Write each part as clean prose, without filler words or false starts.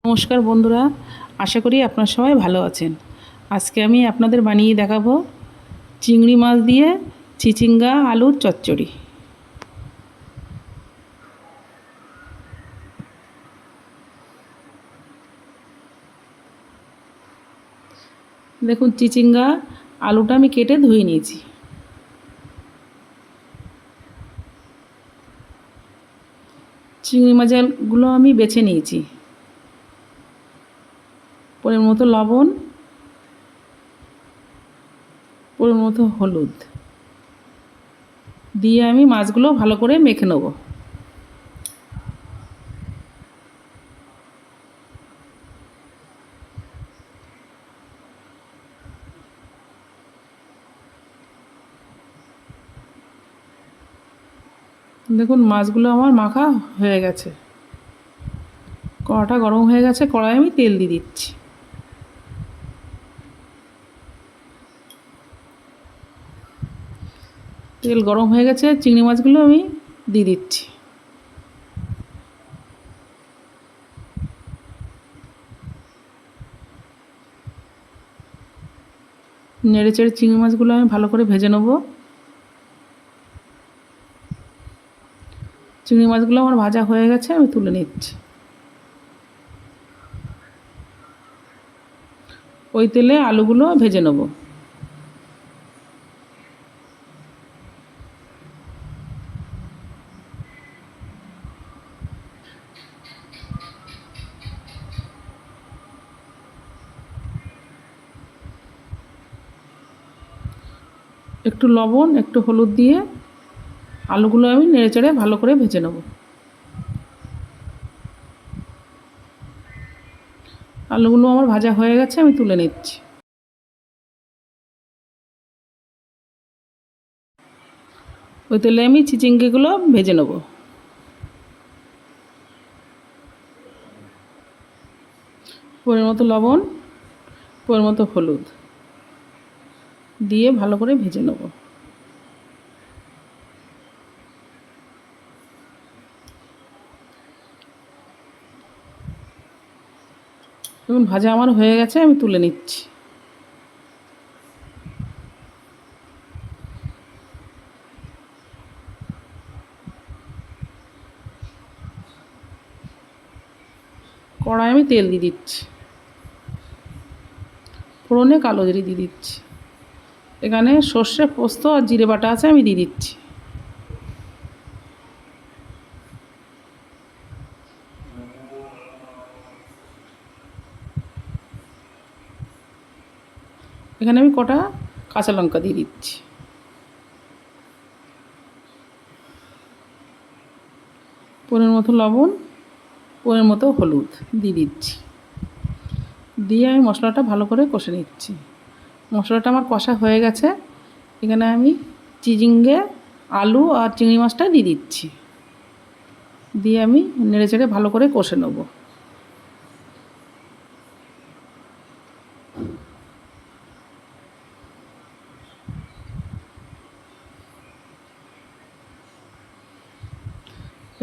নমস্কার বন্ধুরা, আশা করি আপনারা সবাই ভালো আছেন। আজকে আমি আপনাদের বানিয়ে দেখাবো চিংড়ি মাছ দিয়ে চিচিঙ্গা আলুর চচ্চড়ি। দেখুন, চিচিঙ্গা আলুটা আমি কেটে ধুয়ে নিয়েছি। চিংড়ি মাছগুলো আমি বেছে নিয়েছি। পরিমাণ মতো লবণ, পরিমাণ মতো হলুদ দিয়ে আমি মাছগুলো ভালো করে মেখে নেব। দেখুন, মাছগুলো আমার মাখা হয়ে গেছে। কড়াটা গরম হয়ে গেছে, কড়াই আমি তেল দিয়ে দিচ্ছি। তেল গরম হয়ে গেছে, চিংড়ি মাছগুলো আমি দিয়ে দিচ্ছি। নেড়ে চেড়ে চিংড়ি মাছগুলো আমি ভালো করে ভেজে নেব। চিংড়ি মাছগুলো আমার ভাজা হয়ে গেছে, আমি তুলে নিচ্ছি। ওই তেলে আলুগুলো ভেজে নেব। একটু লবণ, একটু হলুদ দিয়ে আলুগুলো আমি নেড়ে চেড়ে ভালো করে ভেজে নেব। আলুগুলো আমার ভাজা হয়ে গেছে, আমি তুলে নিচ্ছি। ওই তেলে আমি চিচিঙ্গাগুলো ভেজে নেব। পরিমাণ মতো লবণ, পরিমাণ মতো হলুদ দিয়ে ভালো করে ভেজে নেব। দেখুন, ভাজা আমার হয়ে গেছে, আমি তুলে নিচ্ছি। কড়াই আমি তেল দিয়ে দিচ্ছি। ফোড়নে কালো জিরে দিয়ে দিচ্ছি। এখানে সর্ষে, পোস্ত আর জিরে বাটা আছে, আমি দিয়ে দিচ্ছি। এখানে আমি কটা কাঁচা লঙ্কা দিয়ে দিচ্ছি। পরিমাণ মতো লবণ, পরিমাণ মতো হলুদ দিয়ে দিচ্ছি। দিয়ে আমি মশলাটা ভালো করে কষে নিচ্ছি। মশলাটা আমার কষা হয়ে গেছে। এখানে আমি চিচিঙ্গে, আলু আর চিংড়ি মাছটা দিয়ে দিচ্ছি। দিয়ে আমি নেড়ে চেড়ে ভালো করে কষে নেব।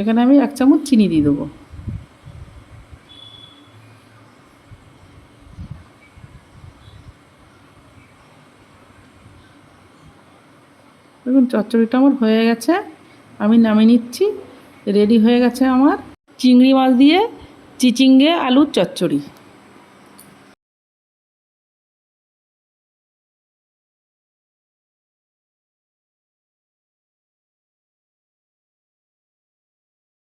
এখানে আমি 1 চামচ চিনি দিয়ে দেবো। দেখুন, চচ্চড়িটা আমার হয়ে গেছে, আমি নামিয়ে নিচ্ছি। রেডি হয়ে গেছে আমার চিংড়ি মাছ দিয়ে চিচিঙ্গে আলুর চচ্চড়ি।